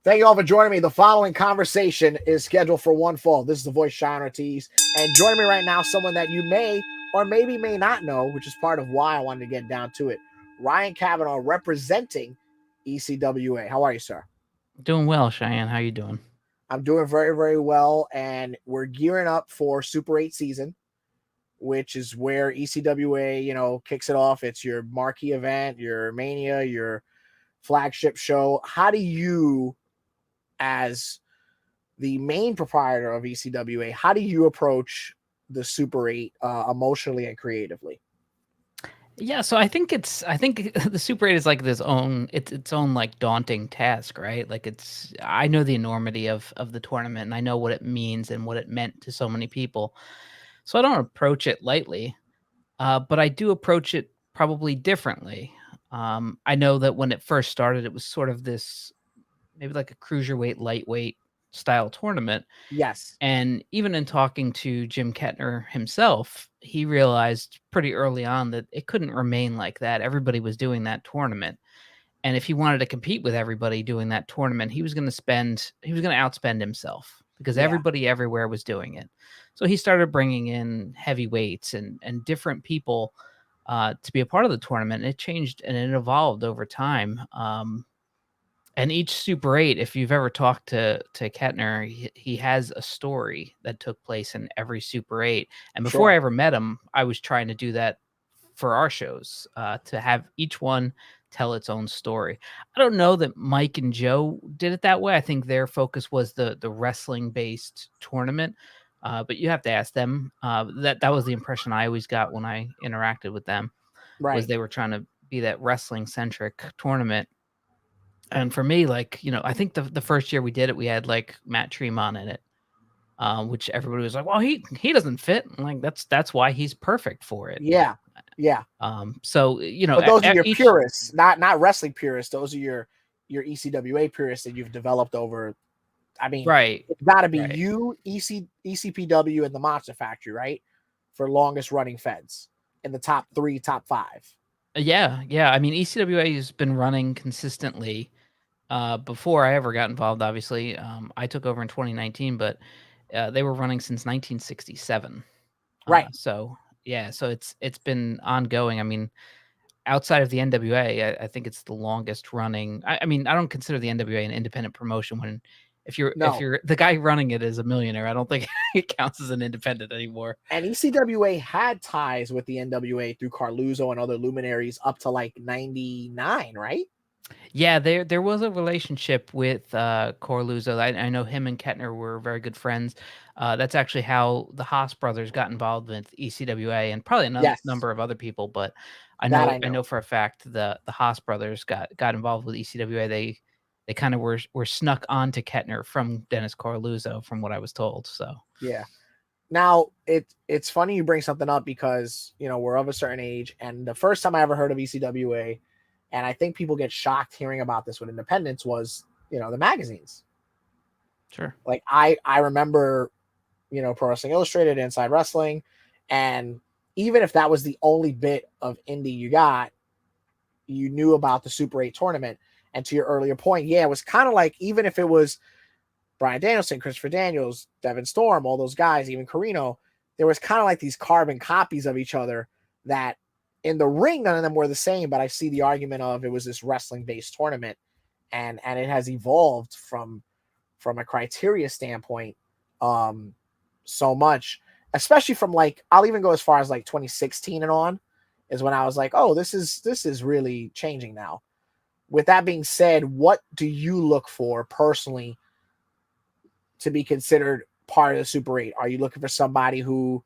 Thank you all for joining me. The following conversation is scheduled for one fall. This is the voice Cheyenne Ortiz. And joining me right now, someone that you may or maybe may not know, which is part of why I wanted to get down to it. Ryan Kavanagh representing ECWA. How are you, sir? Doing well, Cheyenne. How you doing? I'm doing very, very well. And we're gearing up for Super 8 season, which is where ECWA, kicks it off. It's your marquee event, your mania, your flagship show. How do you, as the main proprietor of ECWA, how do you approach the Super 8 emotionally and creatively? Yeah, so I think the Super 8 is like its own like daunting task, right? Like I know the enormity of the tournament and I know what it means and what it meant to so many people. So I don't approach it lightly. But I do approach it probably differently. I know that when it first started, it was sort of this maybe like a cruiserweight, lightweight style tournament. Yes. And even in talking to Jim Kettner himself, he realized pretty early on that it couldn't remain like that. Everybody was doing that tournament. And if he wanted to compete with everybody doing that tournament, he was going to outspend himself because Yeah. everybody everywhere was doing it. So he started bringing in heavyweights and different people to be a part of the tournament. And it changed and it evolved over time. And each Super 8, if you've ever talked to Kettner, he has a story that took place in every Super 8. And before I ever met him, I was trying to do that for our shows, to have each one tell its own story. I don't know that Mike and Joe did it that way. I think their focus was the wrestling-based tournament. But you have to ask them. That was the impression I always got when I interacted with them, was they were trying to be that wrestling-centric tournament. And for me, I think the first year we did it, we had like Matt Tremont in it, which everybody was like, "Well, he doesn't fit." I'm like, that's why he's perfect for it. Yeah. So but those are your purists, not wrestling purists. Those are your ECWA purists that you've developed over. I mean, right? It's got to be you, ECPW, and the Monster Factory, right? For longest running feds in the top 3, top 5. Yeah. I mean, ECWA has been running consistently before I ever got involved. Obviously, I took over in 2019, but they were running since 1967. Right. So it's been ongoing. I mean, outside of the NWA, I think it's the longest running. I mean, I don't consider the NWA an independent promotion when if you're the guy running it is a millionaire. I don't think it counts as an independent anymore. And ECWA had ties with the NWA through Carluzzo and other luminaries up to like 99, right? Yeah, there was a relationship with Carluzzo. I know him and Kettner were very good friends. That's actually how the Haas brothers got involved with ECWA and probably another number of other people. But I know for a fact the Haas brothers got involved with ECWA. They kind of were snuck onto Kettner from Dennis Carluzzo, from what I was told. So yeah. Now it's funny you bring something up because we're of a certain age, and the first time I ever heard of ECWA, and I think people get shocked hearing about this with independence, was the magazines. Sure. Like I remember, Pro Wrestling Illustrated, Inside Wrestling, and even if that was the only bit of indie you got, you knew about the Super 8 tournament. And to your earlier point, it was kind of like, even if it was Bryan Danielson, Christopher Daniels, Devin Storm, all those guys, even Corino, there was kind of like these carbon copies of each other that in the ring, none of them were the same, but I see the argument of it was this wrestling-based tournament, and it has evolved from a criteria standpoint so much, especially from I'll even go as far as 2016 and on is when I was like, oh, this is really changing now. With that being said, what do you look for personally to be considered part of the Super 8? Are you looking for somebody who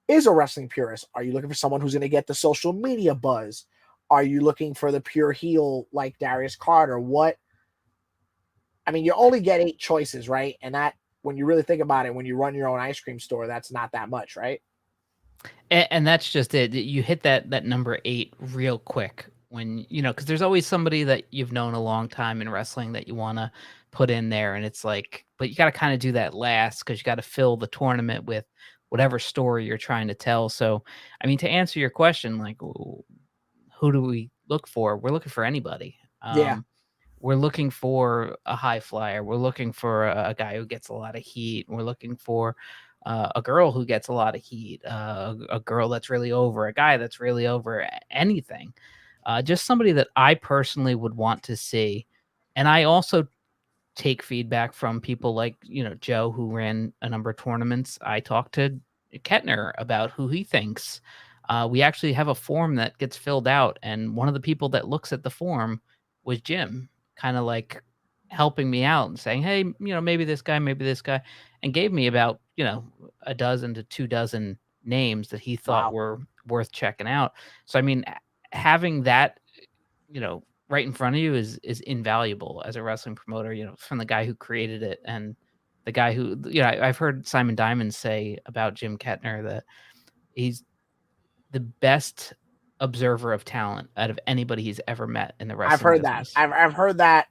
is a wrestling purist? Are you looking for someone who's going to get the social media buzz? Are you looking for the pure heel like Darius Carter? You only get 8 choices, right? And that, when you really think about it, when you run your own ice cream store, that's not that much, right? And that's just it. You hit that number 8 real quick when, because there's always somebody that you've known a long time in wrestling that you want to put in there. And it's like, but you got to kind of do that last because you got to fill the tournament with whatever story you're trying to tell. So, I mean, to answer your question, who do we look for? We're looking for anybody. we're looking for a high flyer. We're looking for a guy who gets a lot of heat. We're looking for a girl who gets a lot of heat, a girl that's really over, a guy that's really over, anything. Just somebody that I personally would want to see. And I also take feedback from people like, Joe, who ran a number of tournaments. I talked to Kettner about who he thinks. We actually have a form that gets filled out, and one of the people that looks at the form was Jim, kind of like helping me out and saying, hey, maybe this guy, and gave me about, a dozen to 2 dozen names that he thought Wow. were worth checking out. So, I mean, having that, right in front of you is invaluable as a wrestling promoter, from the guy who created it and the guy who, I've heard Simon Diamond say about Jim Kettner that he's the best observer of talent out of anybody he's ever met in the wrestling I've heard business. that. I've heard that.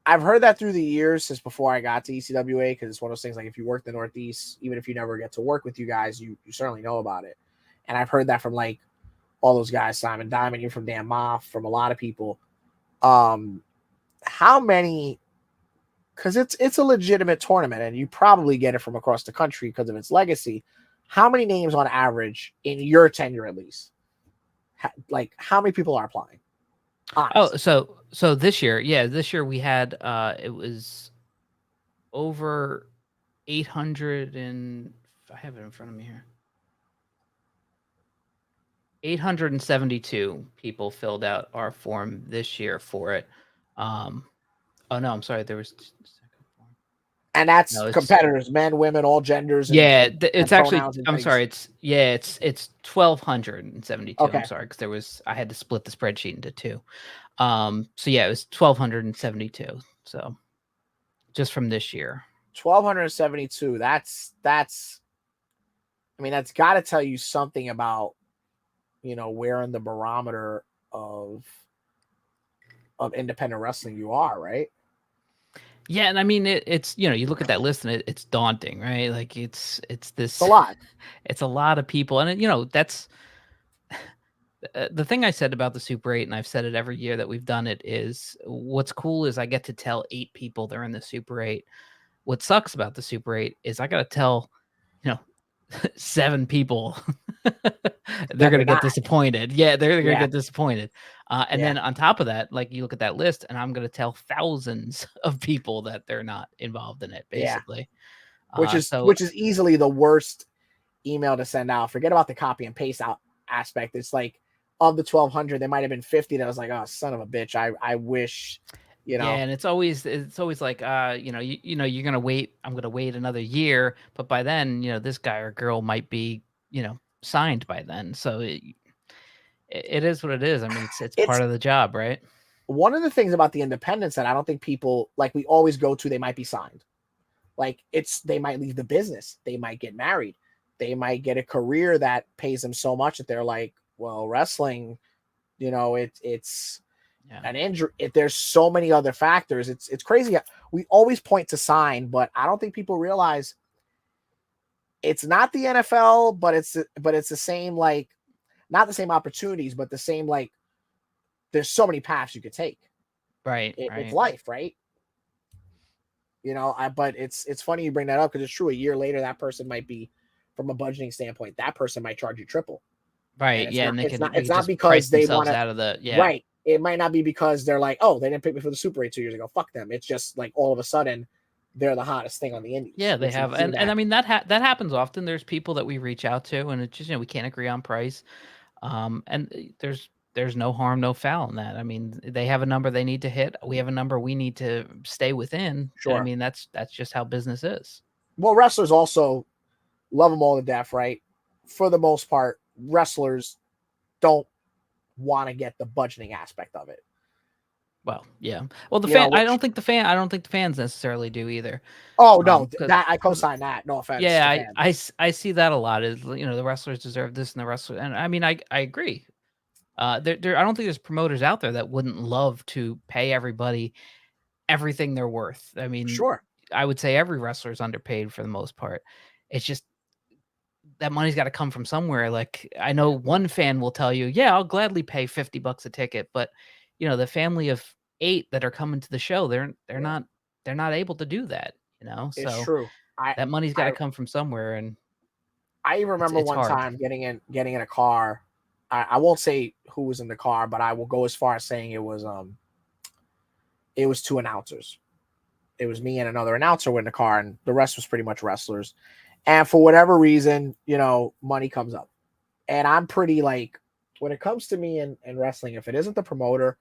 I've heard that through the years since before I got to ECWA, because it's one of those things like if you work the Northeast, even if you never get to work with you guys, you certainly know about it. And I've heard that from like all those guys, Simon Diamond, you from Dan Moff, from a lot of people. How many? Because it's a legitimate tournament, and you probably get it from across the country because of its legacy. How many names on average in your tenure, at least? Like, how many people are applying? Honestly. Oh, so this year we had it was over 800, and I have it in front of me here. 872 people filled out our form this year for it. Oh no, I'm sorry. There was and that's competitors, men, women, all genders. And it's actually. I'm sorry. It's 1,272. Okay. I'm sorry, because I had to split the spreadsheet into two. So yeah, it was 1,272. So just from this year. 1,272. That's. I mean, that's got to tell you something about, where in the barometer of independent wrestling you are, right? Yeah, and I mean it's you look at that list and it's daunting, right? Like it's a lot. It's a lot of people, and that's the thing I said about the Super 8, and I've said it every year that we've done it, is what's cool is I get to tell 8 people they're in the Super 8. What sucks about the Super 8 is I got to tell 7 people they're going to get disappointed. Yeah, they're going to get disappointed. And then on top of that, like you look at that list, and I'm going to tell thousands of people that they're not involved in it, basically. Yeah. Which is easily the worst email to send out. Forget about the copy and paste out aspect. It's like, of the 1,200, there might have been 50 that was like, oh, son of a bitch. I wish, Yeah, and it's always like, you're gonna wait. I'm gonna wait another year, but by then, this guy or girl might be, signed by then. So it is what it is. I mean, it's part of the job, right? One of the things about the independents that I don't think people like, we always go to, they might be signed. Like they might leave the business, they might get married, they might get a career that pays them so much that they're like, well, wrestling, it's an injury. There's so many other factors. It's crazy. We always point to sign, but I don't think people realize it's not the NFL, but it's the same, like, not the same opportunities, but the same, like, there's so many paths you could take. Right. It's life, right? But it's funny you bring that up, because it's true. A year later, that person might be, from a budgeting standpoint, that person might charge you triple. Right. And it's it's not because they want to out of the right. It might not be because they're like, oh, they didn't pick me for the Super 8 2 years ago. Fuck them. It's just like all of a sudden they're the hottest thing on the indies. Yeah, they have, and I mean that happens often. There's people that we reach out to, and it's just we can't agree on price, and there's no harm, no foul in that. I mean, they have a number they need to hit. We have a number we need to stay within. Sure. And I mean that's just how business is. Well, wrestlers also love them all to death, right? For the most part, wrestlers don't want to get the budgeting aspect of it. Well, yeah. Well, the fan. I don't think the fans necessarily do either. Oh no, that I co-sign that. No offense. Yeah, I see that a lot. Is the wrestlers deserve this, and the wrestlers, and I mean I agree. I don't think there's promoters out there that wouldn't love to pay everybody everything they're worth. I mean, sure. I would say every wrestler is underpaid for the most part. It's just that money's got to come from somewhere. Like I know one fan will tell you, yeah, I'll gladly pay $50 a ticket, but the family of 8 that are coming to the show, they're Yeah, not able to do that, it's so true. I that money's got to I come from somewhere, and I remember it's one hard. time getting in a car. I won't say who was in the car, but I will go as far as saying it was two announcers. It was me and another announcer were in the car, and the rest was pretty much wrestlers. And for whatever reason, money comes up. And I'm pretty like, when it comes to me in wrestling, if it isn't the promoter,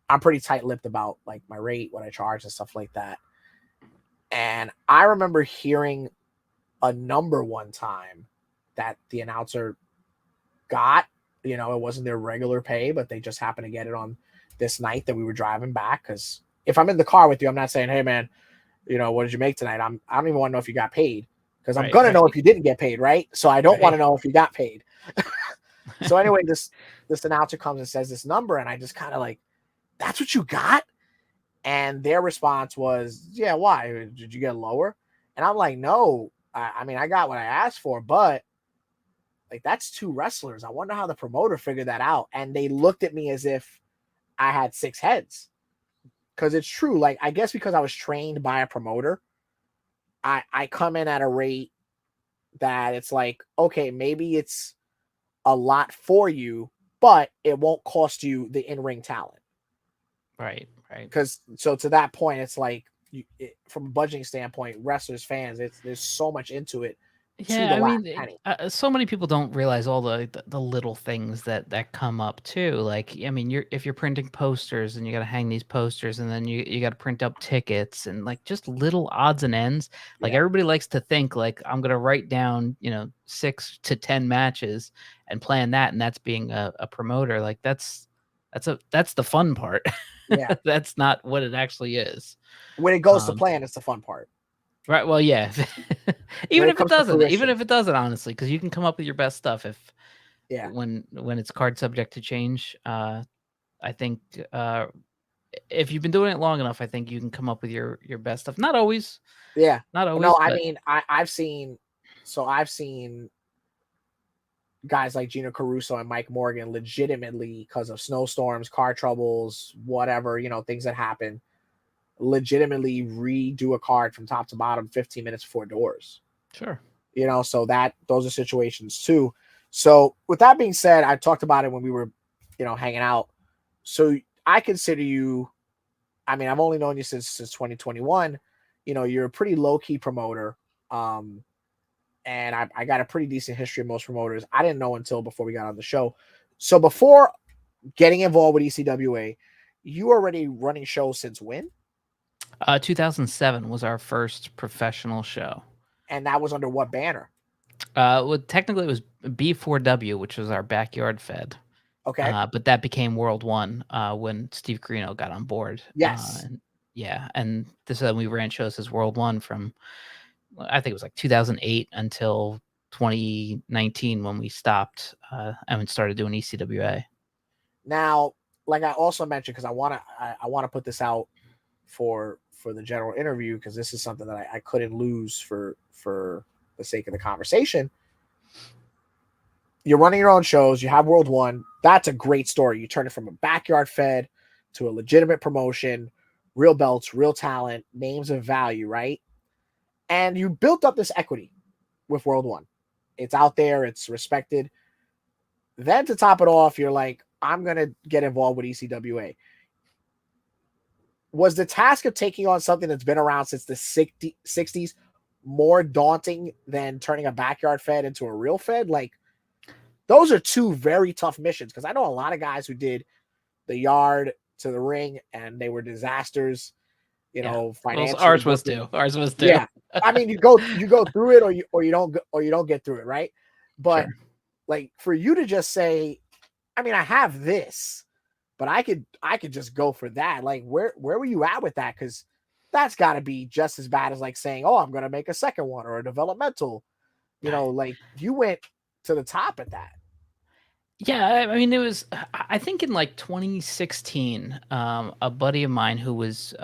I'm pretty tight-lipped about like my rate, what I charge, and stuff like that. And I remember hearing a number one time that the announcer got. It wasn't their regular pay, but they just happened to get it on this night that we were driving back. Because if I'm in the car with you, I'm not saying, hey man, what did you make tonight? I don't even want to know if you got paid, because I'm Right, gonna know right, if you didn't get paid, right? So I don't want to right. know if you got paid. So anyway, this announcer comes and says this number, and I just kind of like, that's what you got? And their response was, yeah, why? Did you get lower? And I'm like, no, I mean, I got what I asked for, but like, that's two wrestlers. I wonder how the promoter figured that out. And they looked at me as if I had six heads. Because it's true. Like, I guess because I was trained by a promoter, I come in at a rate that it's like, okay, maybe it's a lot for you, but it won't cost you the in-ring talent. Right. Because so to that point, it's like, from a budgeting standpoint, wrestlers, fans, there's so much into it, to Yeah, the I last mean, penny. so many people don't realize all the little things that come up too. Like, I mean, if you're printing posters and you got to hang these posters, and then you got to print up tickets, and like just little odds and ends. Like, Yeah, everybody likes to think like, I'm gonna write down 6 to 10 matches and plan that, and that's being a promoter. Like, that's the fun part. yeah. That's not what it actually is. When it goes to Um, plan, it's the fun part. Right, well, yeah. When Even it if it comes to doesn't, fruition, honestly, because you can come up with your best stuff if yeah, when it's card subject to change. I think, uh, if you've been doing it long enough, I think you can come up with your best stuff. yeah. Not No, always, I but mean, I've seen guys like Gino Caruso and Mike Morgan legitimately, because of snowstorms, car troubles, whatever, things that happen, legitimately redo a card from top to bottom 15 minutes before doors. sure. So that those are situations too. So with that being said, I talked about it when we were, hanging out. So I consider you, I mean, I've only known you since 2021. You're a pretty low key promoter. And I got a pretty decent history of most promoters. I didn't know until before we got on the show. So before getting involved with ECWA, you were already running shows since when? 2007 was our first professional show. And that was under what banner? Well, technically it was B4W, which was our backyard fed. Okay. But that became World One when Steve Corino got on board. Yes. And yeah, and this we ran shows as World One from, I think it was like 2008 until 2019 when we stopped and started doing ECWA. Now, like I also mentioned, because I want to put this out for the general interview, because this is something that I couldn't lose for the sake of the conversation. You're running your own shows. You have World One. That's a great story. You turn it from a backyard fed to a legitimate promotion, real belts, real talent, names of value, right? And you built up this equity with World One. It's out there. It's respected. Then to top it off, you're like, I'm going to get involved with ECWA. Was the task of taking on something that's been around since the 60s more daunting than turning a backyard fed into a real fed? Like, those are two very tough missions, because I know a lot of guys who did the yard to the ring and they were disasters, Yeah, well, financially, ours was booking. too. Ours was too. Yeah. I mean, you go through it, or you don't get through it, right? But Sure. like, for you to just say, I mean, I have this, but I could just go for that. Like, where were you at with that? Because that's got to be just as bad as like saying, oh, I'm going to make a second one or a developmental. Like, you went to the top at that. Yeah, I mean, it was. I think in like 2016, a buddy of mine who was,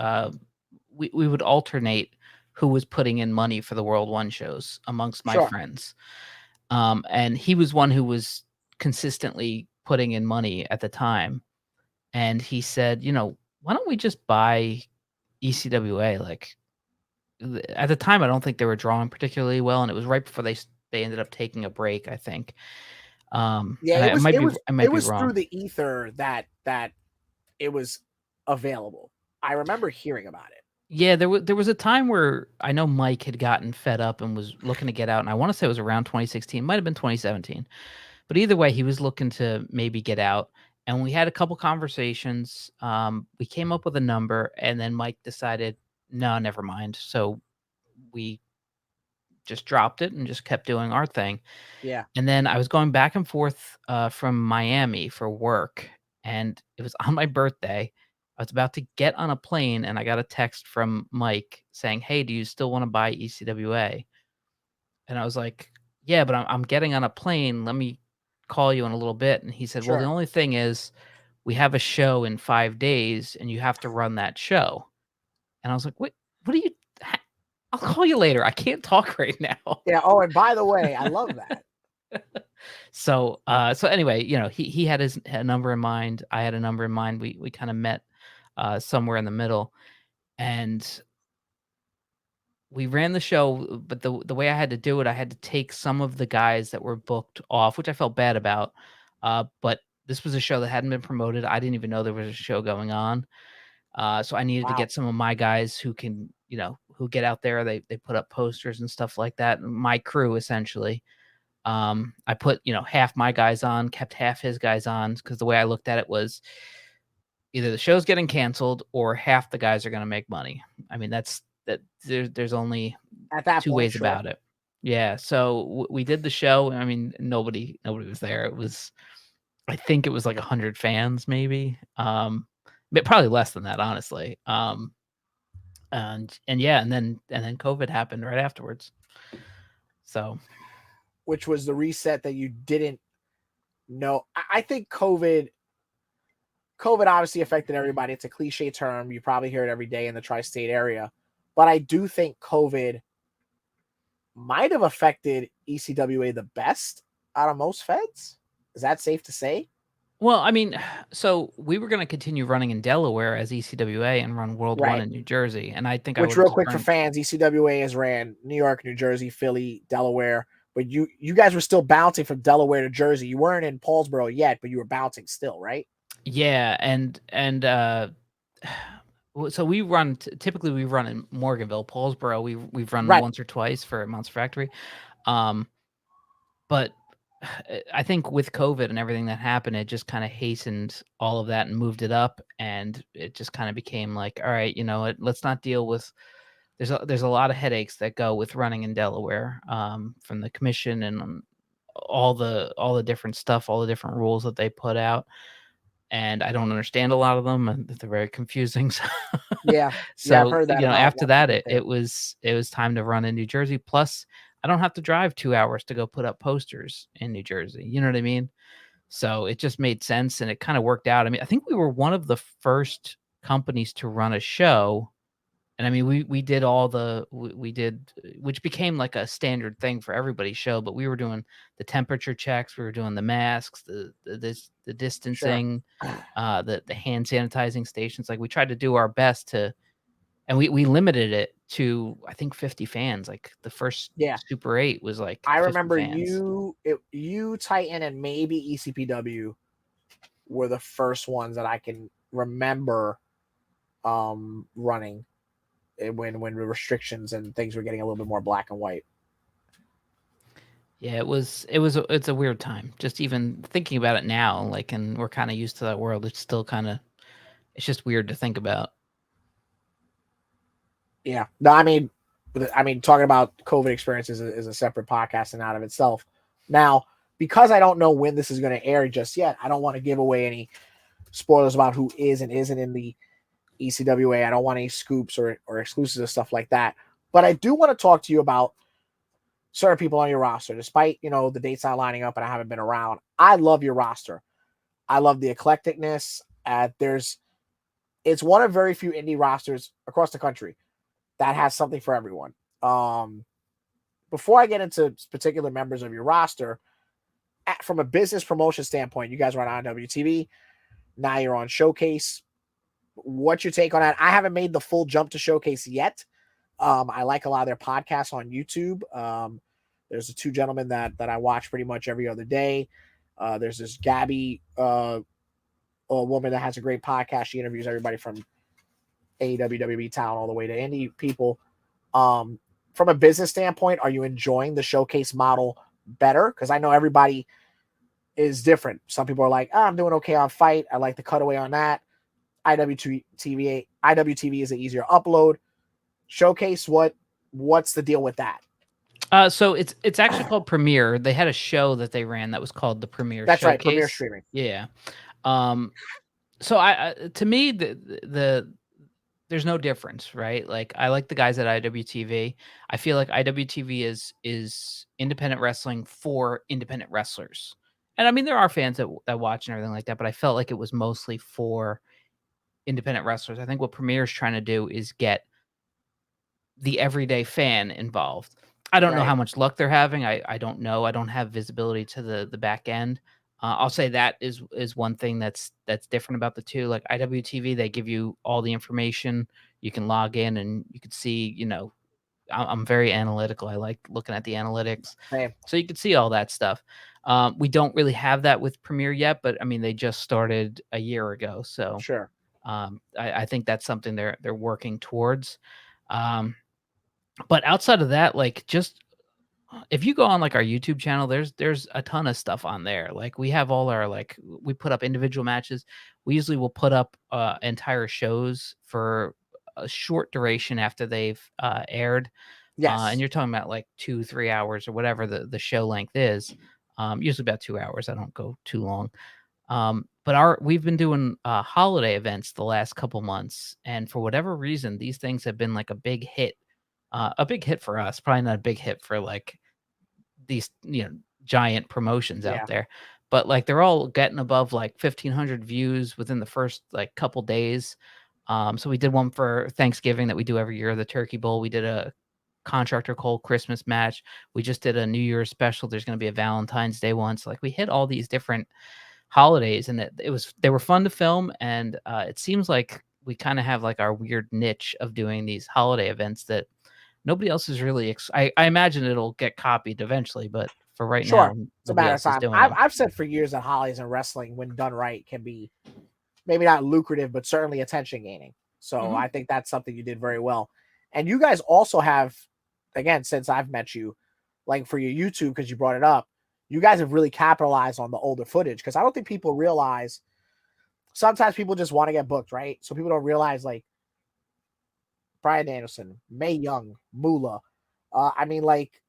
we would alternate who was putting in money for the World One shows amongst my Sure. friends, and he was one who was consistently putting in money at the time. And he said, why don't we just buy ECWA? Like at the time, I don't think they were drawing particularly well, and it was right before they ended up taking a break, I think. Yeah, And it was I might it be was through wrong. the ether that it was available. I remember hearing about it. Yeah, there was a time where I know Mike had gotten fed up and was looking to get out, and I want to say it was around 2016, might have been 2017. But either way, he was looking to maybe get out, and we had a couple conversations. We came up with a number, and then Mike decided, no, never mind. So we just dropped it and just kept doing our thing. Yeah, And then I was going back and forth from Miami for work, and it was on my birthday. I was about to get on a plane, and I got a text from Mike saying, "Hey, do you still want to buy ECWA?" And I was like, "Yeah, but I'm getting on a plane. Let me call you in a little bit." And he said, "Well, the sure. only thing is we have a show in 5 days and you have to run that show." And I was like, What are you ha I'll call you later. I can't talk right now." Yeah. Oh, and by the way, I love that. So anyway, he had a number in mind. I had a number in mind. We kind of met somewhere in the middle, and we ran the show. But the way I had to do it, I had to take some of the guys that were booked off, which I felt bad about. But this was a show that hadn't been promoted. I didn't even know there was a show going on. So I needed to Wow. get some of my guys who can, who get out there. They put up posters and stuff like that. My crew essentially. I put, half my guys on, kept half his guys on, because the way I looked at it was either the show's getting canceled or half the guys are going to make money. I mean, there's only At that two point, ways sure. about it. Yeah. So we did the show. I mean, nobody was there. I think it was like 100 fans, maybe. But probably less than that, honestly. And yeah, and then COVID happened right afterwards. So Which was the reset that you didn't know. I think COVID obviously affected everybody. It's a cliche term. You probably hear it every day in the tri-state area. But I do think COVID might have affected ECWA the best out of most feds. Is that safe to say? Well, I mean, so we were gonna continue running in Delaware as ECWA and run World 1 Right. in New Jersey, and I think I Which, would have real just quick for run. fans, ECWA has ran New York, New Jersey, Philly, Delaware. But you guys were still bouncing from Delaware to Jersey. You weren't in Paulsboro yet, but you were bouncing still, right? Yeah, so typically we run in Morganville, Paulsboro, we've run Right. once or twice for Monster Factory. Um, but I think with COVID and everything that happened, it just kinda hastened all of that and moved it up, and it just kinda became like, "All right, you know what, let's not deal with." There's a lot of headaches that go with running in Delaware, from the commission and, all the different stuff, all the different rules that they put out, and I don't understand a lot of them, and they're very confusing. Yeah. Yeah, I've So, heard that about after one that, thing it too. it was it was time to run in New Jersey, plus I don't have to drive 2 hours to go put up posters in New Jersey, you know what I mean? So, it just made sense, and it kinda worked out. I mean, I think we were one of the first companies to run a show, and I mean, we did all the we did, which became like a standard thing for everybody's show, but we were doing the temperature checks, we were doing the masks, the Sure. distancing, the hand sanitizing stations. Like we tried to do our best to, and we limited it to I think 50 fans. Like the first Yeah. Super 8 was like I 50 remember fans. you, Titan, and maybe ECPW were the first ones that I can remember running when the restrictions and things were getting a little bit more black and white. Yeah, it's a weird time. Just even thinking about it now, like, and we're kind of used to that world. It's still kind of, it's just weird to think about. Yeah. No, I mean, talking about COVID experiences is a separate podcast in and out of itself. Now, because I don't know when this is going to air just yet, I don't want to give away any spoilers about who is and isn't in the ECWA. I don't want any scoops or exclusives or stuff like that. But I do want to talk to you about certain people on your roster. Despite, the dates not lining up and I haven't been around, I love your roster. I love the eclecticness. It's one of very few indie rosters across the country that has something for everyone. Before I get into particular members of your roster, from a business promotion standpoint, you guys were on IWTV. Now you're on Showcase. what's your take on that? I haven't made the full jump to Showcase yet. I like a lot of their podcasts on YouTube. There's the two gentlemen that I watch pretty much every other day. There's this Gabby, a woman that has a great podcast. She interviews everybody from AEW, WB Town, all the way to indie people. From a business standpoint, are you enjoying the Showcase model better? Because I know everybody is different. Some people are like, oh, I'm doing okay on Fight. I like the cutaway on that. IWTV is an easier upload. Showcase, what's the deal with that? So it's actually called Premiere. They had a show that they ran that was called the Premiere That's Showcase. right, Premiere streaming. Yeah. So I to me the there's no difference, right? Like I like the guys at IWTV. I feel like IWTV is independent wrestling for independent wrestlers. And I mean there are fans that watch and everything like that, but I felt like it was mostly for independent wrestlers. I think what Premiere is trying to do is get the everyday fan involved. I don't know how much luck they're having. I don't know. I don't have visibility to the back end. I'll say that is one thing that's different about the two. Like IWTV, they give you all the information. You can log in and you can see. I'm very analytical. I like looking at the analytics, so you can see all that stuff. We don't really have that with Premiere yet, but I mean they just started a year ago, so sure. I think that's something they're working towards. But outside of that, like just if you go on like our YouTube channel, there's a ton of stuff on there. Like we have all our we put up individual matches. We usually will put up entire shows for a short duration after they've aired. Yes. And you're talking about like 2-3 hours or whatever the show length is. Usually about 2 hours. I don't go too long. But we've been doing holiday events the last couple months, and for whatever reason, these things have been like a big hit. A big hit for us, probably not a big hit for like these, giant promotions out there. But like they're all getting above like 1,500 views within the first like couple days. So we did one for Thanksgiving that we do every year, the Turkey Bowl. We did a Contractor Cole Christmas match. We just did a New Year's special. There's going to be a Valentine's Day one. So like we hit all these different holidays, and they were fun to film. And it seems like we kind of have like our weird niche of doing these holiday events that nobody else is really. I imagine it'll get copied eventually, but for right now, it's a nobody matter of else is time. doing them. I've said for years that holidays and wrestling, when done right, can be maybe not lucrative, but certainly attention gaining. So I think that's something you did very well. And you guys also have, again, since I've met you, like for your YouTube, because you brought it up, you guys have really capitalized on the older footage, because I don't think people realize. Sometimes people just want to get booked, right? So people don't realize like Bryan Danielson, Mae Young, Moolah. I mean, like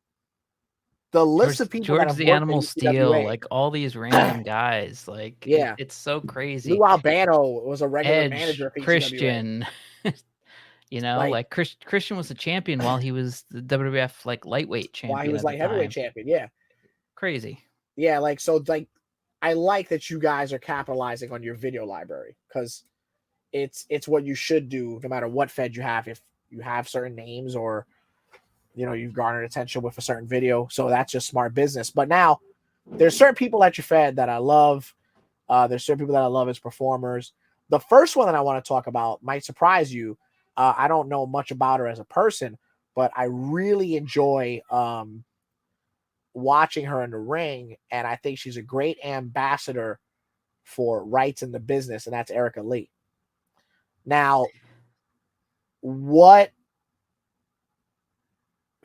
the list of people George that have the worked Animal at Steel, ECWA, like all these random guys, like it's so crazy. Lou Albano was a regular Edge, manager for Christian, like Christian was the champion while he was the WWF like lightweight champion. While he was at like the heavyweight time. champion, yeah, Crazy. Yeah, like so, like I like that you guys are capitalizing on your video library, because it's what you should do no matter what fed you have. If you have certain names, or you've garnered attention with a certain video, so that's just smart business. But now there's certain people that you fed that I love. There's certain people that I love as performers. The first one that I want to talk about might surprise you. I don't know much about her as a person, but I really enjoy watching her in the ring, and I think she's a great ambassador for rights in the business, and that's Erica Lee. Now, what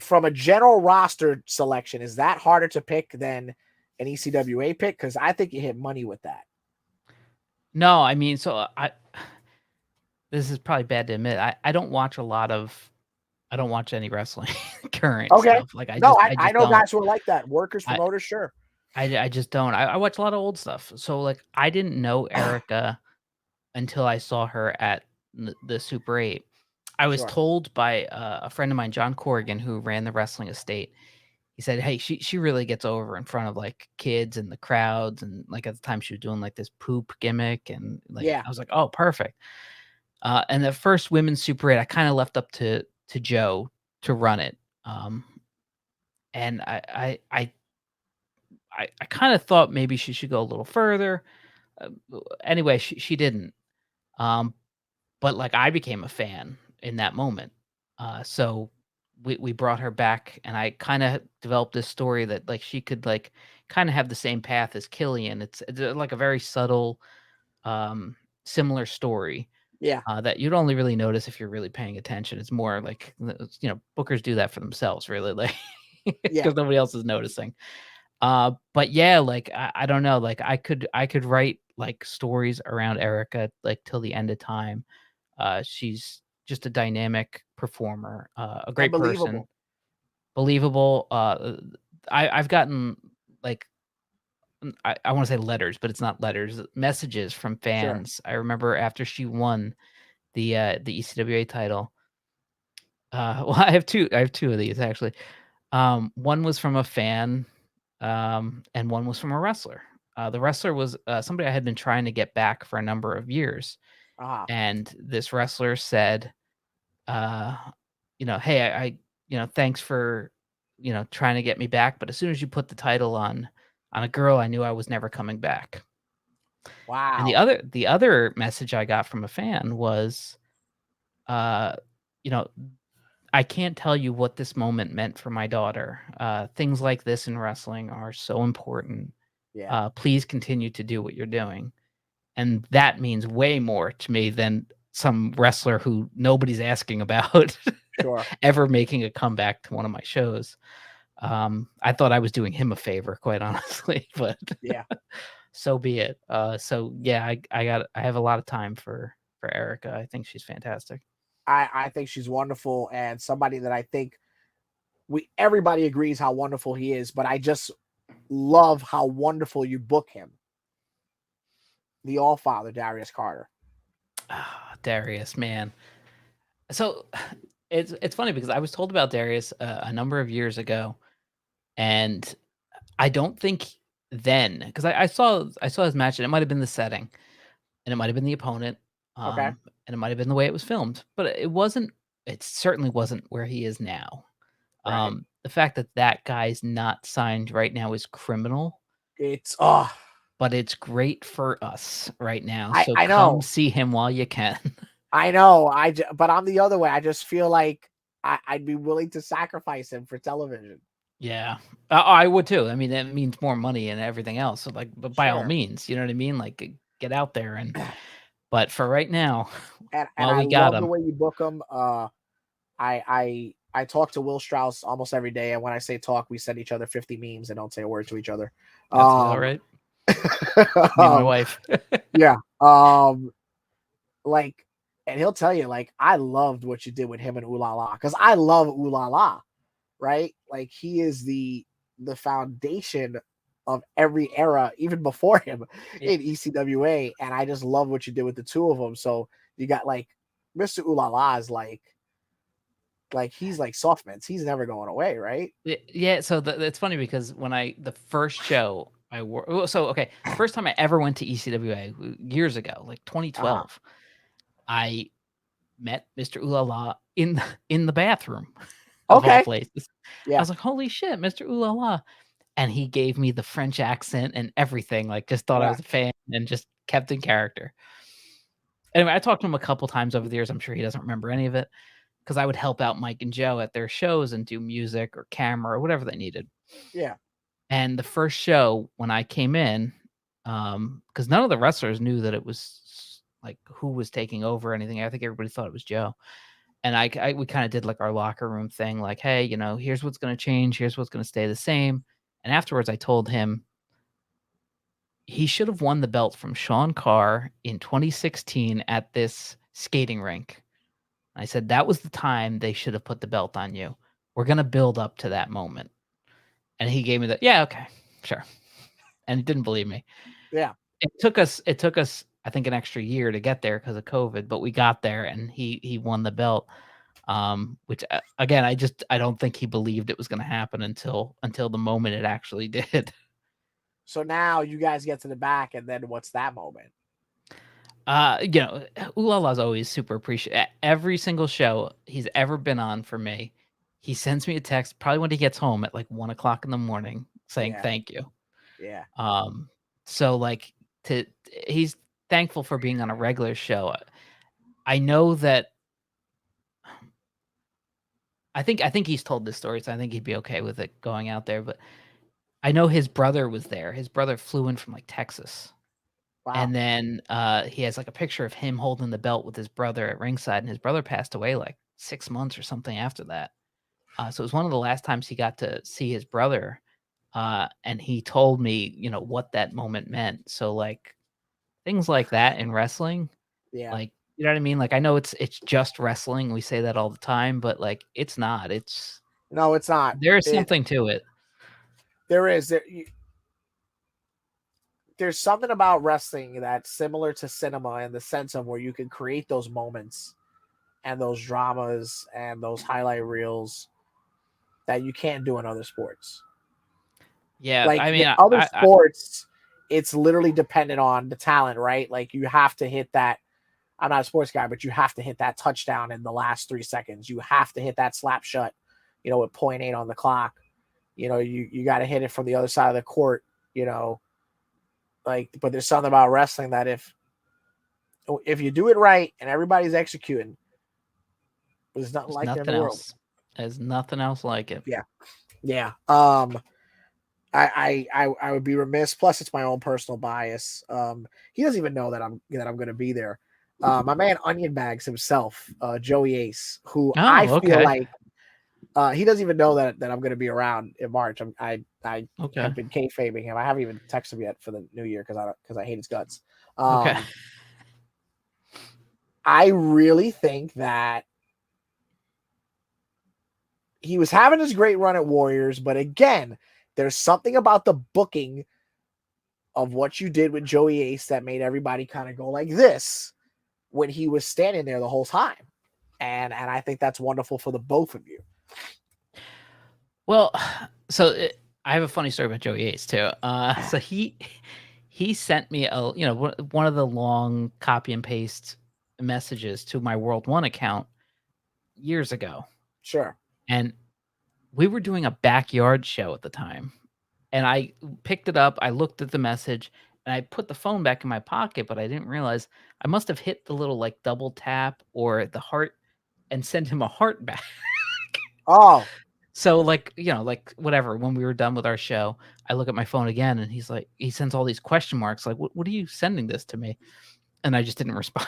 from a general roster selection, is that harder to pick than an ECWA pick? Because I think you hit money with that. No, I mean, so this is probably bad to admit. I don't watch I don't watch any wrestling current stuff. Like I know don't. guys who are like that. Workers, promoters, sure. I just don't. I watch a lot of old stuff. So like I didn't know Erica until I saw her at the Super 8. I was told by a friend of mine, John Corrigan, who ran the wrestling estate. He said, "Hey, she really gets over in front of like kids and the crowds, and like at the time she was doing like this poop gimmick, and like I was like, oh, perfect." And the first women's Super 8, I kind of left up to Joe to run it, and I kind of thought maybe she should go a little further. Anyway, she didn't. but like I became a fan in that moment. So we brought her back, and I kind of developed this story that like she could like kind of have the same path as Killian. It's like a very subtle, um, similar story Yeah. that you'd only really notice if you're really paying attention. It's more like bookers do that for themselves, really, like Yeah. because nobody else is noticing. But yeah, like I don't know, like I could write like stories around Erica like till the end of time. She's just a dynamic performer, a And great person, believable. believable. I've gotten like I want to say letters, but it's not letters, messages from Sure. fans. I remember after she won the ECWA title. Well, I have two of these actually. One was from a fan, and one was from a wrestler. The wrestler was somebody I had been trying to get back for a number of years, Uh-huh. and this wrestler said, uh, "Hey, thanks for, trying to get me back, but as soon as you put the title on a girl, I knew I was never coming back." And the Wow. other the other message I got from a fan was, uh, you know, I can't tell you what this moment meant for my daughter. Things like this in wrestling are so important. Yeah. Please continue to do what you're doing. And that means way more to me than some wrestler who nobody's asking about Sure. ever making a comeback to one of my shows. I thought I was doing him a favor, quite honestly, but Yeah. so be it. So yeah, I have a lot of time for Erica. I think she's fantastic. I think she's wonderful and somebody that I think we everybody agrees how wonderful he is, but I just love how wonderful you book him. The All Father, Darius Carter. Ah, Darius, man. So it's funny because I was told about Darius a number of years ago, and I don't think then because I saw his match and it might have been the setting and it might have been the opponent, Okay. and it might have been the way it was filmed, but it wasn't. It certainly wasn't where he is now. Right. The fact that that guy's not signed right now is criminal, It's but it's great for us right now. I So I come know. see him while you can. I know. But I'm the other way. I just feel like I'd be willing to sacrifice him for television. Yeah, I would too. I mean, that means more money and everything else. So, like, but by all Sure. means, you know what I mean? Like, get out there and. But for right now, And while I we got love the him, way you book him. I talk to Will Strauss almost every day, and when I say talk, we send each other 50 memes and don't say a word to each other. that's about Um, right. Me and my wife. yeah. Like, and he'll tell you, like, I loved what you did with him and Ooh La La, because I love Ooh La La, right? Like, he is the foundation of every era, even before him Yeah. in ECWA, and I just love what you did with the two of them. So you got like Mr. Ooh La La is like he's like soft mints. He's never going away, right? Yeah, so it's funny because when the first show I wore, so okay, the first time I ever went to ECWA years ago, like Uh-huh. 2012, I met Mr. Ooh La La in the bathroom of all Okay. places. I Yeah. was like, "Holy shit, Mr. Ooh La La." And he gave me the French accent and everything, like, just thought I Yeah. was a fan and just kept in character. Anyway, I talked to him a couple times over the years, I'm sure he doesn't remember any of it, because I would help out Mike and Joe at their shows and do music or camera or whatever they needed. Yeah. And the first show when I came in, because none of the wrestlers knew that it was, like, who was taking over or anything, I think everybody thought it was Joe. And we kinda did, like, our locker room thing, like, "Hey, here's what's gonna change, here's what's gonna stay the same." And afterwards, I told him he should have won the belt from Sean Carr in 2016 at this skating rink. I said, "That was the time they should have put the belt on you. We're gonna build up to that moment." And he gave me the, "Yeah, okay, sure." And he didn't believe me. Yeah. It took us, I think, an extra year to get there because of COVID, but we got there and he won the belt. Which again, I don't think he believed it was gonna happen until the moment it actually did. So now you guys get to the back, and then what's that moment? You know, Ulala's always super appreciative. Every single show he's ever been on for me, he sends me a text probably when he gets home at like 1 o'clock in the morning saying Yeah. thank you. Yeah. So like to he's thankful for being on a regular show. I know that I think he's told this story, so I think he'd be okay with it going out there, but I know his brother was there. His brother flew in from, like, Texas, Wow. and then, he has, like, a picture of him holding the belt with his brother at ringside, and his brother passed away, like, 6 months or something after that. So it was one of the last times he got to see his brother, and he told me, what that moment meant. So, like, things like that in wrestling, Yeah. like, you know what I mean? Like, I know it's just wrestling, we say that all the time, but, like, it's not. No, it's not. There is something to it. There is. There's something about wrestling that's similar to cinema in the sense of where you can create those moments and those dramas and those highlight reels that you can't do in other sports. Yeah, Like I in mean, other I sports, it's literally dependent on the talent, right? Like you have to hit that. I'm not a sports guy, but you have to hit that touchdown in the last 3 seconds. You have to hit that slap shut, with 0.8 on the clock. You got to hit it from the other side of the court, but there's something about wrestling that if you do it right and everybody's executing, there's nothing there's like it in the nothing world. else. There's nothing else like it. Yeah. Yeah. I would be remiss. Plus, it's my own personal bias. He doesn't even know that I'm going to be there. My man Onion Bags himself, Joey Ace, who I Oh, feel okay. like he doesn't even know that I'm going to be around in March. I Okay. have been kayfabing him. I haven't even texted him yet for the new year because I hate his guts. Okay. I really think that he was having his great run at Warriors, but again, there's something about the booking of what you did with Joey Ace that made everybody kind of go like this when he was standing there the whole time. And I think that's wonderful for the both of you. Well, so I have a funny story about Joey Ace too. So he sent me one of the long copy and paste messages to my World One account years ago, Sure. and we were doing a backyard show at the time, and I picked it up. I looked at the message, and I put the phone back in my pocket, but I didn't realize I must have hit the little like double tap or the heart and sent him a heart back. Oh, So, like, like whatever, when we were done with our show, I look at my phone again and he sends all these question marks, like, what are you sending this to me? And I just didn't respond.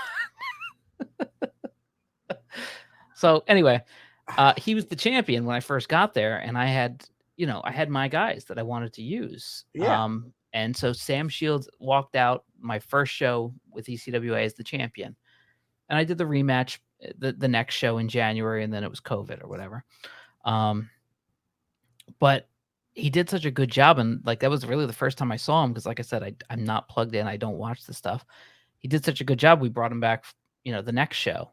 So anyway, he was the champion when I first got there, and I had my guys that I wanted to use. yeah. And so Sam Shields walked out my first show with ECWA as the champion. And I did the rematch the next show in January, and then it was COVID or whatever. But he did such a good job, and, like, that was really the first time I saw him because, like I said, I'm not plugged in, I don't watch the stuff. He did such a good job, we brought him back, the next show,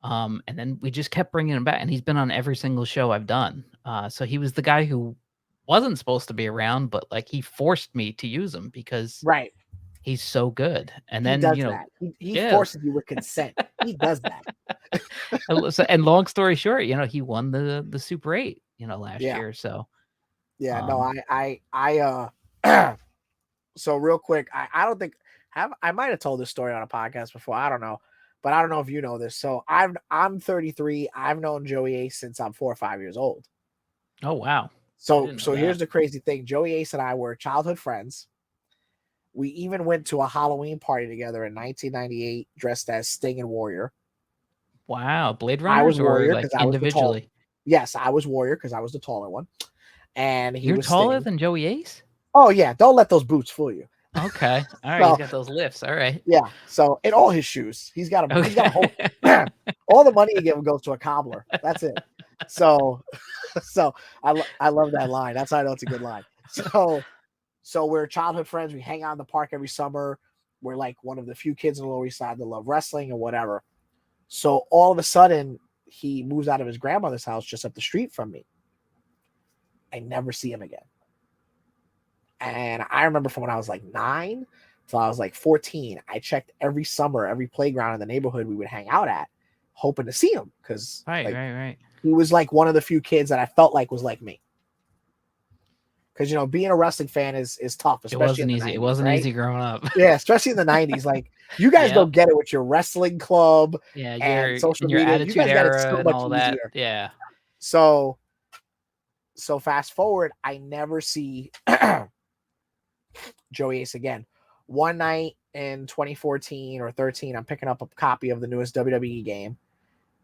and then we just kept bringing him back, and he's been on every single show I've done. So he was the guy who wasn't supposed to be around, but, like, he forced me to use him because Right. he's so good, and He then, does that. He yeah. forces you with consent. He does that. And long story short, he won the Super 8, last Yeah. year, so, Yeah. No, um so real quick, I don't think I might have told this story on a podcast before. I don't know, but I don't know if you know this. So I'm 33. I've known Joey Ace since I'm 4 or 5 years old. Oh, wow. I So didn't know so here's that. the crazy thing. Joey Ace and I were childhood friends. We even went to a Halloween party together in 1998, dressed as Sting and Warrior. Wow, Blade I was Runners or, Warrior like, because I was the tall. individually? Yes, I was Warrior because I was the taller one, and he You're was taller Sting. than Joey Ace? Oh yeah, don't let those boots fool you. Okay, alright, he's So got those lifts, alright. yeah, so in all his shoes, he's got a Okay. whole all the money you give him goes to a cobbler. That's it. So so I love that line. That's how I know it's a good line. So we're childhood friends. We hang out in the park every summer. We're like one of the few kids on the Lower East Side that love wrestling and whatever. So all of a sudden, he moves out of his grandmother's house just up the street from me. I never see him again. And I remember from when I was like 9 till I was like 14, I checked every summer, every playground in the neighborhood we would hang out at, hoping to see him because Right. he was like one of the few kids that I felt like was like me. because being a wrestling fan is tough, It especially in wasn't the easy. 90s, It wasn't right? easy growing up. Yeah, especially in the 90s. Like, you guys Yep. don't get it with your wrestling club Yeah, and your social in your media. You attitude guys got it era so and much all that. easier. Yeah. So fast forward, I never see Joey Ace again. One night in 2014 or 13, I'm picking up a copy of the newest WWE game,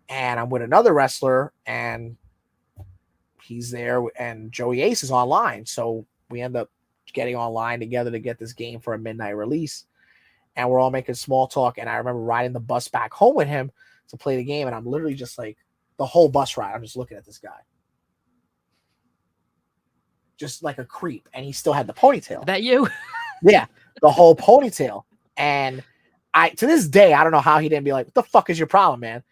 and I'm with another wrestler, and he's there, and Joey Ace is online. So we end up getting online together to get this game for a midnight release, and we're all making small talk. And I remember riding the bus back home with him to play the game, and I'm literally just like, the whole bus ride, I'm just looking at this guy, just like a creep, and he still had the ponytail. Is that you? Yeah, the whole ponytail. And to this day, I don't know how he didn't be like, what the fuck is your problem, man?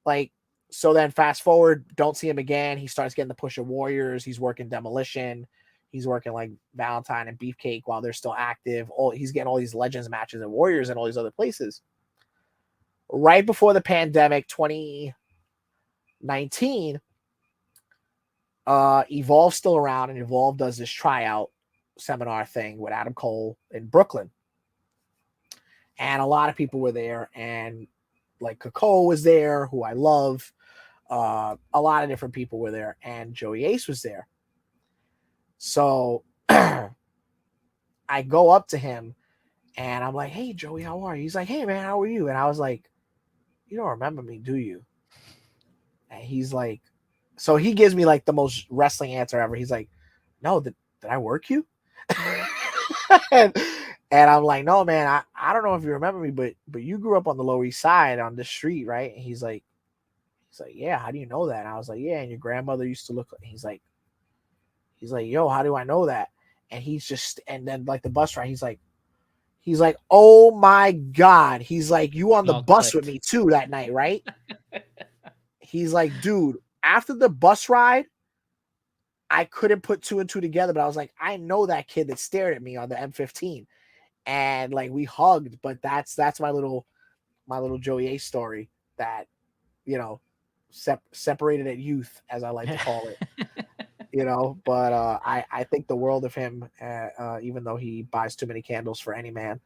Like, so then fast forward, don't see him again. He starts getting the push of Warriors. He's working Demolition. He's working like Valentine and Beefcake while they're still active. He's getting all these Legends matches and Warriors and all these other places. Right before the pandemic, 2019, Evolve's still around, and Evolve does this tryout seminar thing with Adam Cole in Brooklyn. And a lot of people were there, and like Kako was there, who I love. A lot of different people were there, and Joey Ace was there. So I go up to him, and I'm like, hey, Joey, how are you? He's like, hey, man, how are you? And I was like, you don't remember me, do you? And he's like, so he gives me like the most wrestling answer ever. He's like, no, did I work you? and I'm like, no, man, I don't know if you remember me, but you grew up on the Lower East Side on this street, right? And he's like, yeah, how do you know that? And I was like, yeah, and your grandmother used to look like. He's like, yo, how do I know that? And he's just, and then like the bus ride, he's like, oh my God. He's like, you on the bus with me too that night, right? He's like, dude, after the bus ride, I couldn't put two and two together, but I was like, I know that kid that stared at me on the M15, and like we hugged. But that's my little Joey Ace story that, separated at youth, as I like to call it. But I think the world of him, even though he buys too many candles for any man.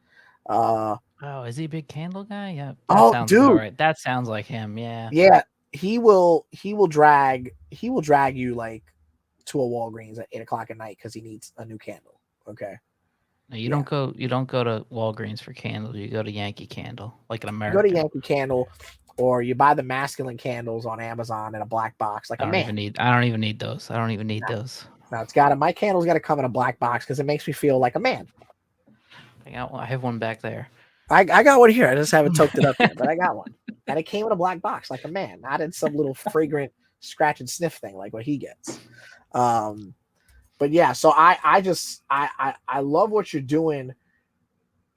Oh, is he a big candle guy? Yeah. That sounds dude. All right. That sounds like him. Yeah. Yeah. He will drag you like to a Walgreens at 8:00 at night because he needs a new candle. Okay. No, you don't go to Walgreens for candles. You go to Yankee Candle, like an American. You go to Yankee Candle, or you buy the masculine candles on Amazon in a black box, like a man. I don't even need those. I don't even need those. No, my candle's got to come in a black box because it makes me feel like a man. I have one back there. I got one here. I just haven't toked it up yet, but I got one. And it came in a black box like a man, not in some little fragrant scratch and sniff thing like what he gets. But yeah, so I love what you're doing.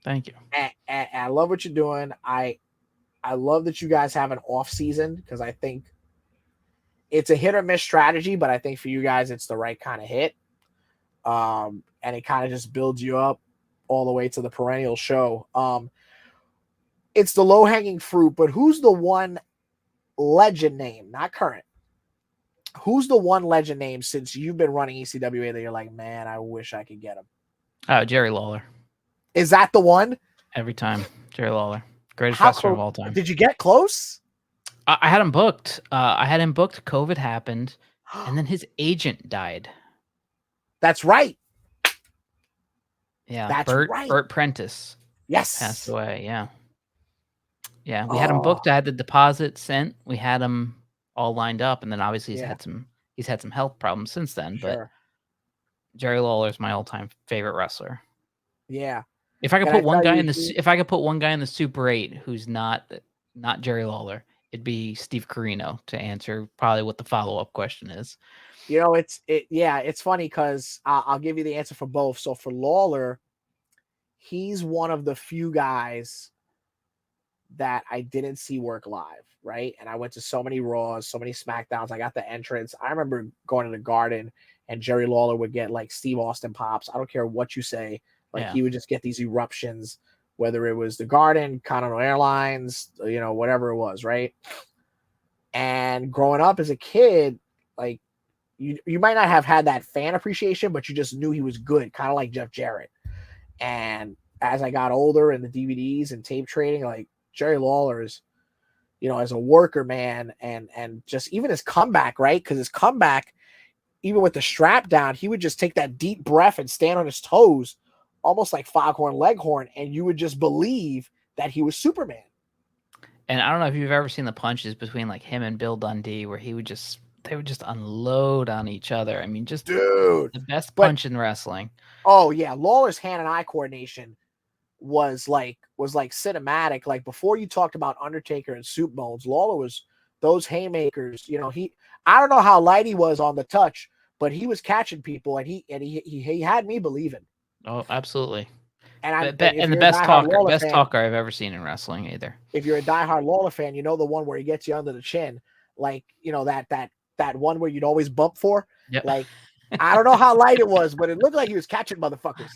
Thank you. And I love what you're doing. I love that you guys have an off season, because I think it's a hit or miss strategy, but I think for you guys it's the right kind of hit. And it kind of just builds you up all the way to the perennial show. It's the low hanging fruit, but who's the one legend name, not current? Who's the one legend name since you've been running ECWA that you're like, man, I wish I could get him? Jerry Lawler. Is that the one? Every time, Jerry Lawler, greatest wrestler of all time. Did you get close? I had him booked. COVID happened, and then his agent died. That's right. Yeah, that's right. Bert Prentice. Yes, passed away. Yeah. We had him booked. I had the deposit sent. We had him all lined up, and then obviously he's had some health problems since then. Sure. But Jerry Lawler is my all-time favorite wrestler. Yeah. If I could put one guy in the Super 8 who's not Jerry Lawler, it'd be Steve Corino, to answer probably what the follow-up question is. It's funny because I'll give you the answer for both. So for Lawler, he's one of the few guys that I didn't see work live, right? And I went to so many Raws, so many SmackDowns. I got the entrance. I remember going to the Garden, and Jerry Lawler would get like Steve Austin pops. I don't care what you say. He would just get these eruptions, whether it was the Garden, Continental Airlines, whatever it was, right? And growing up as a kid, like, you might not have had that fan appreciation, but you just knew he was good, kind of like Jeff Jarrett. And as I got older and the DVDs and tape trading, like Jerry Lawler is, as a worker, man, and just even his comeback, right? Because his comeback, even with the strap down, he would just take that deep breath and stand on his toes, almost like Foghorn Leghorn, and you would just believe that he was Superman. And I don't know if you've ever seen the punches between like him and Bill Dundee, where they would just unload on each other. I mean, just Dude, the best punch in wrestling. Oh yeah, Lawler's hand and eye coordination was like cinematic. Like before you talked about Undertaker and Soup Bones, Lawler was those haymakers. I don't know how light he was on the touch, but he was catching people, and he had me believing. Oh, absolutely. And the best talker I've ever seen in wrestling either. If you're a diehard Lawler fan, you know the one where he gets you under the chin, like that one where you'd always bump for. Yep. Like I don't know how light it was, but it looked like he was catching motherfuckers.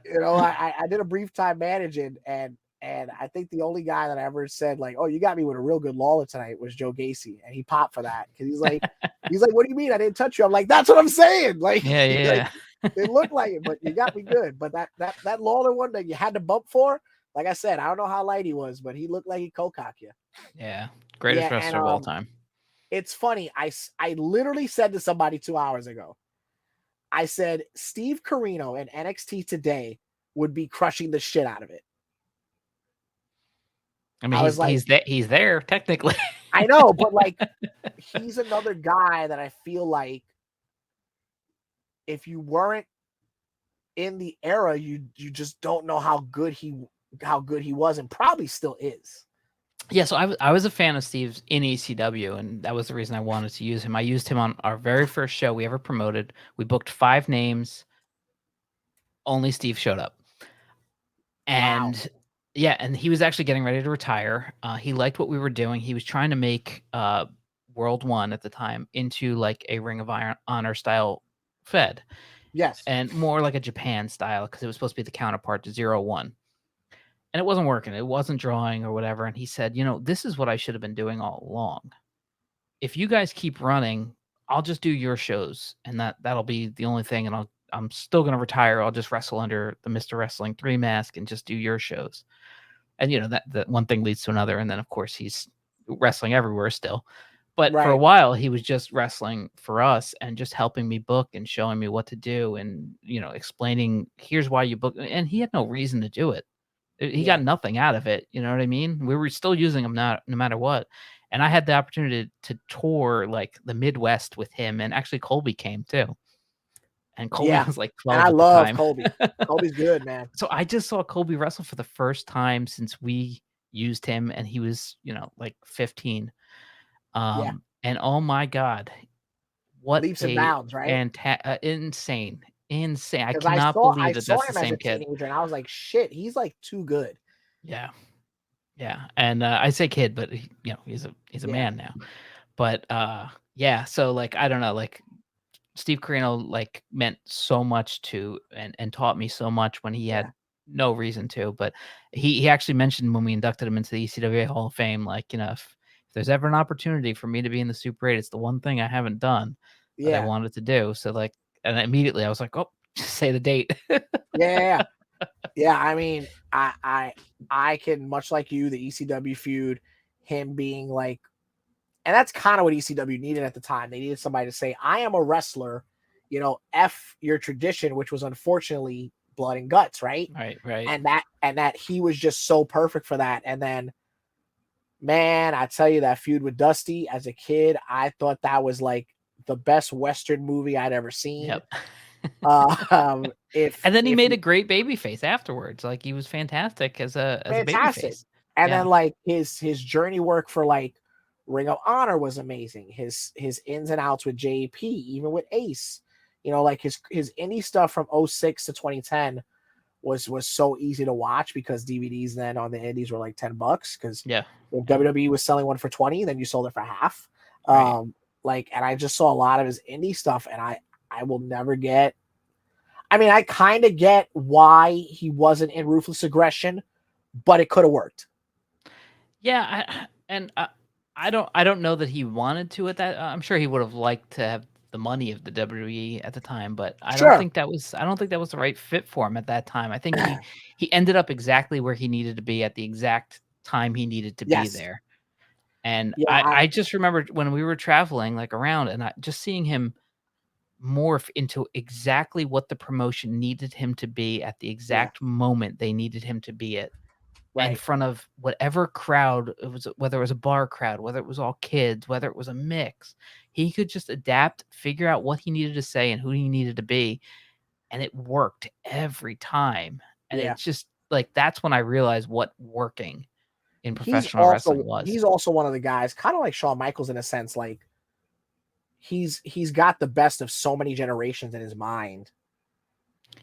I did a brief time managing, and I think the only guy that I ever said like, "Oh, you got me with a real good Lawler tonight," was Joe Gacy, and he popped for that because he's like, "What do you mean I didn't touch you?" I'm like, "That's what I'm saying." Like, yeah. Like, it looked like it, but you got me good. But that Lawler one that you had to bump for, like I said, I don't know how light he was, but he looked like he co-cocked you. Yeah, greatest wrestler of all time. It's funny. I literally said to somebody 2 hours ago, I said Steve Corino in NXT today would be crushing the shit out of it. I mean, he's there technically. I know, but like he's another guy that I feel like if you weren't in the era, you just don't know how good he was, and probably still is. Yeah, so I was a fan of Steve's in ECW, and that was the reason I wanted to use him. I used him on our very first show we ever promoted. We booked 5 names. Only Steve showed up. And wow. Yeah, and he was actually getting ready to retire. He liked what we were doing. He was trying to make World 1 at the time into like a Ring of Honor style fed. Yes. And more like a Japan style, because it was supposed to be the counterpart to 0-1. And it wasn't working. It wasn't drawing or whatever. And he said, this is what I should have been doing all along. If you guys keep running, I'll just do your shows, and that'll be the only thing. And I'm still going to retire. I'll just wrestle under the Mr. Wrestling 3 mask and just do your shows. And that one thing leads to another. And then of course he's wrestling everywhere still. But for a while he was just wrestling for us and just helping me book and showing me what to do and, explaining, here's why you book. And he had no reason to do it. He got nothing out of it. You know what I mean? We were still using him no matter what. And I had the opportunity to tour like the Midwest with him. And actually Colby came too. And Colby was like 12 and I at love the time. Colby. Colby's good, man. So I just saw Colby wrestle for the first time since we used him, and he was, like 15. And oh my God, what leaps and bounds, right? Insane. I cannot believe that's the same kid. Teenager, and I was like, shit, he's like too good. Yeah. And I say kid, but he's a man now. But so like I don't know, like Steve Corino like meant so much to and taught me so much when he had no reason to. But he actually mentioned when we inducted him into the ECWA Hall of Fame, like, if there's ever an opportunity for me to be in the Super 8, it's the one thing I haven't done that I wanted to do. So like, and immediately I was like, oh, just say the date. Yeah. I mean, I can, much like you, the ECW feud, him being like, and that's kind of what ECW needed at the time. They needed somebody to say, I am a wrestler, F your tradition, which was unfortunately blood and guts, right? Right. And that he was just so perfect for that. And then, man, I tell you, that feud with Dusty as a kid, I thought that was like the best Western movie I'd ever seen. Yep. And then he made a great babyface afterwards. Like he was fantastic as a babyface. And then like his journey work for like Ring of Honor was amazing. His ins and outs with JP, even with Ace, like his indie stuff from 06 to 2010 was so easy to watch because DVDs then on the indies were like $10 because when WWE was selling one for 20, then you sold it for half. Right. And I just saw a lot of his indie stuff, and I will never get. I mean, I kind of get why he wasn't in Ruthless Aggression, but it could have worked. Yeah, I don't know that he wanted to at that. I'm sure he would have liked to have the money of the WWE at the time, but Sure. I don't think that was the right fit for him at that time. I think he ended up exactly where he needed to be at the exact time he needed to be Yes. there. And Yeah. I just remember when we were traveling like around and I just seeing him morph into exactly what the promotion needed him to be at the Yeah. exact moment they needed him to be at in Right. front of whatever crowd it was, whether it was a bar crowd, whether it was all kids, whether it was a mix. He could just adapt, figure out what he needed to say and who he needed to be, and it worked every time. And Yeah. it's just like that's when I realized what working in professional wrestling was. He's also one of the guys, kind of like Shawn Michaels in a sense, like he's got the best of so many generations in his mind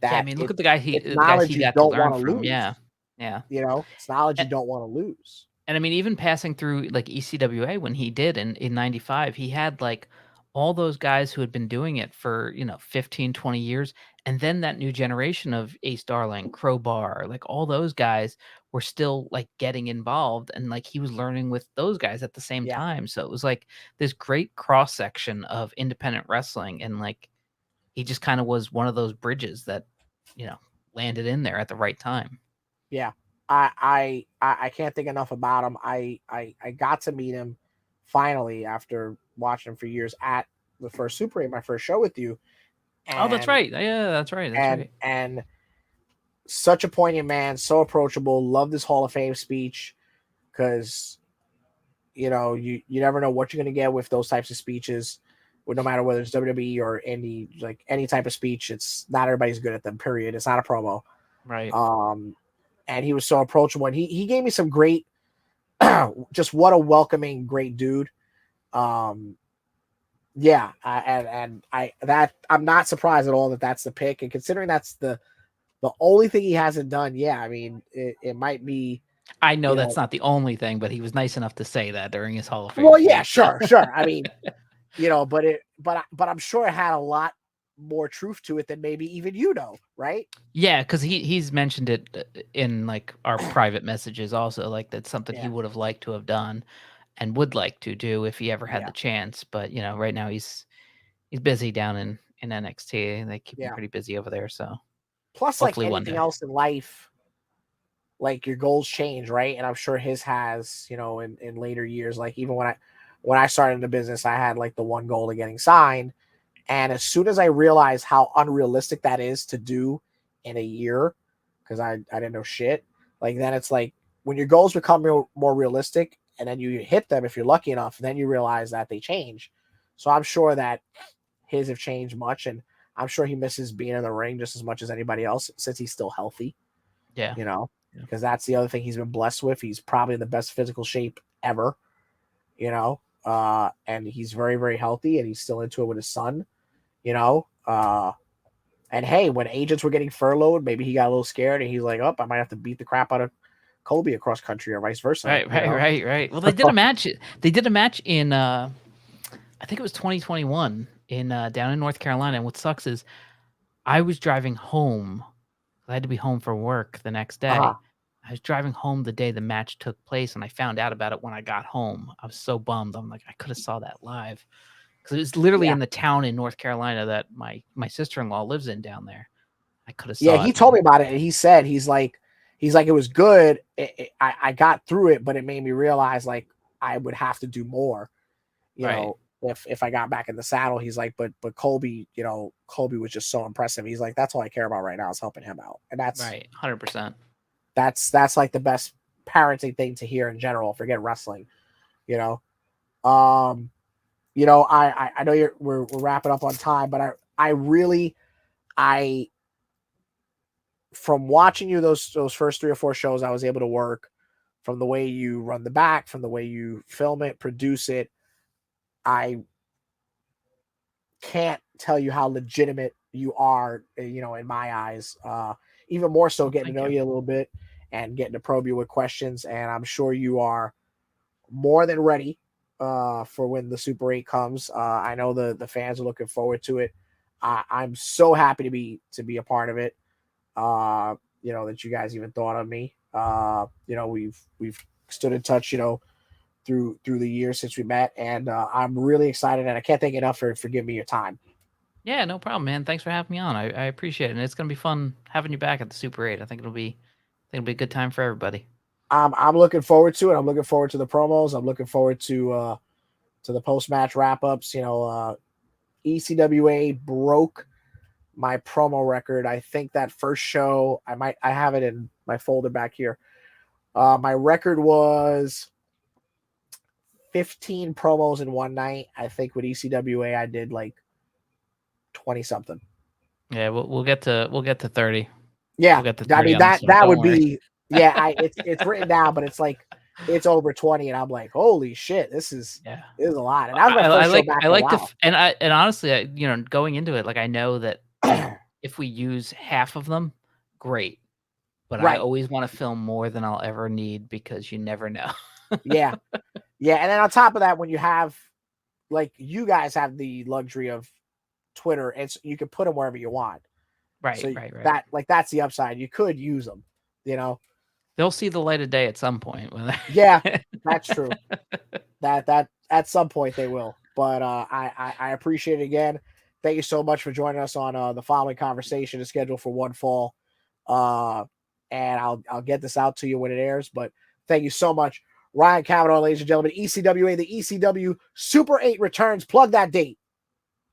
Yeah, I that mean, look at the guy it's the guys knowledge he you got to don't learn want to from. lose. Yeah. Yeah. You know, it's knowledge you don't want to lose. And I mean, even passing through like ECWA when he did in 95, he had like all those guys who had been doing it for, 15, 20 years. And then that new generation of Ace Darling, Crowbar, like all those guys were still like getting involved. And like he was learning with those guys at the same Yeah. time. So it was like this great cross section of independent wrestling. And like he just kind of was one of those bridges that, you know, landed in there at the right time. Yeah. I can't think enough about him. I got to meet him finally after watching him for years at the first Super 8, my first show with you. Oh, that's And right. Yeah, that's right. That's and right. and such a poignant man, so approachable. Loved his Hall of Fame speech because you never know what you're gonna get with those types of speeches. No matter whether it's WWE or any type of speech, it's not everybody's good at them. Period. It's not a promo. Right. And he was so approachable. And he gave me some great, just what a welcoming, great dude. Yeah, I'm not surprised at all that that's the pick. And considering that's the only thing he hasn't done, yeah, I mean, it might be, I know you that's know, not the only thing, but he was nice enough to say that during his Hall of Fame well, yeah, speech. sure, sure. I mean, but I'm sure it had a lot more truth to it than maybe even right? Yeah, because he's mentioned it in like our private messages also, like that's something he Yeah, would have liked to have done and would like to do if he ever had yeah, the chance. But right now he's busy down in NXT. They keep him yeah. pretty busy over there. So Plus, like hopefully one anything day. else in life, like your goals change, right? And I'm sure his has, in later years. Like even when I started the business, I had like the one goal of getting signed. And as soon as I realized how unrealistic that is to do in a year, because I didn't know shit, like then it's like when your goals become more realistic and then you hit them if you're lucky enough, then you realize that they change. So I'm sure that his have changed much, and I'm sure he misses being in the ring just as much as anybody else since he's still healthy, Yeah. you know, Yeah. because that's the other thing he's been blessed with. He's probably in the best physical shape ever, and he's very, very healthy and he's still into it with his son, you know. And hey, when agents were getting furloughed, maybe he got a little scared and he's like, "Oh, I might have to beat the crap out of Colby across country or vice versa." Right, right, right, right. Well, they did a match. They did a match in I think it was 2021 in down in North Carolina. And what sucks is I was driving home. I had to be home for work the next Uh-huh. day. I was driving home the day the match took place, and I found out about it when I got home. I was so bummed. I'm like, I could have saw that live because it was literally Yeah, in the town in North Carolina that my sister-in-law lives in down there. I could have yeah. saw He it. told me about it, and he said he's like it was good. I got through it, but it made me realize like I would have to do more. You Right, know, if I got back in the saddle, he's like, but Colby, Colby was just so impressive. He's like, that's all I care about right now is helping him out, and that's right, 100%. that's like the best parenting thing to hear in general. Forget wrestling, you know. Um, I know we're wrapping up on time, but I really I from watching you those first 3 or 4 shows, I was able to work from the way you run the back, from the way you film it, produce it. I can't tell you how legitimate you are, in my eyes. Even more so Well, getting to thank know you. you a little bit and getting to probe you with questions. And I'm sure you are more than ready for when the Super 8 comes. I know the fans are looking forward to it. I'm so happy to be a part of it. That you guys even thought of me. We've stood in touch, through the years since we met, and I'm really excited, and I can't thank you enough for giving me your time. Yeah, no problem, man. Thanks for having me on. I appreciate it, and it's gonna be fun having you back at the Super 8. I think it'll be a good time for everybody. I'm looking forward to it. I'm looking forward to the promos. I'm looking forward to the post match wrap ups. ECWA broke my promo record. I think that first show, I have it in my folder back here. My record was 15 promos in one night. I think with ECWA, I did like 20 something. Yeah, we'll get to 30. Yeah, we'll get to 30 I mean that would be it's written down, but it's like it's over 20, and I'm like, holy shit, this is a lot. And that was my first show back in a while. And honestly, going into it, like I know that if we use half of them, great. But I always want to film more than I'll ever need because you never know. Yeah. And then on top of that, when you have, like, you guys have the luxury of Twitter, and so you can put them wherever you want. Right. So that's the upside. You could use them, They'll see the light of day at some point. Yeah, that's true. That at some point they will. But I appreciate it again. Thank you so much for joining us on the following conversation. Is scheduled for one fall. And I'll get this out to you when it airs. But thank you so much, Ryan Kavanagh, ladies and gentlemen. ECWA, the ECW Super 8 returns. Plug that date.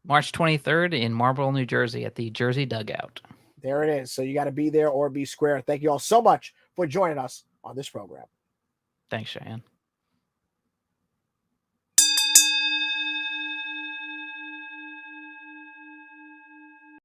March 23rd in Marlborough, New Jersey, at the Jersey Dugout. There it is. So you got to be there or be square. Thank you all so much for joining us on this program. Thanks, Cheyenne.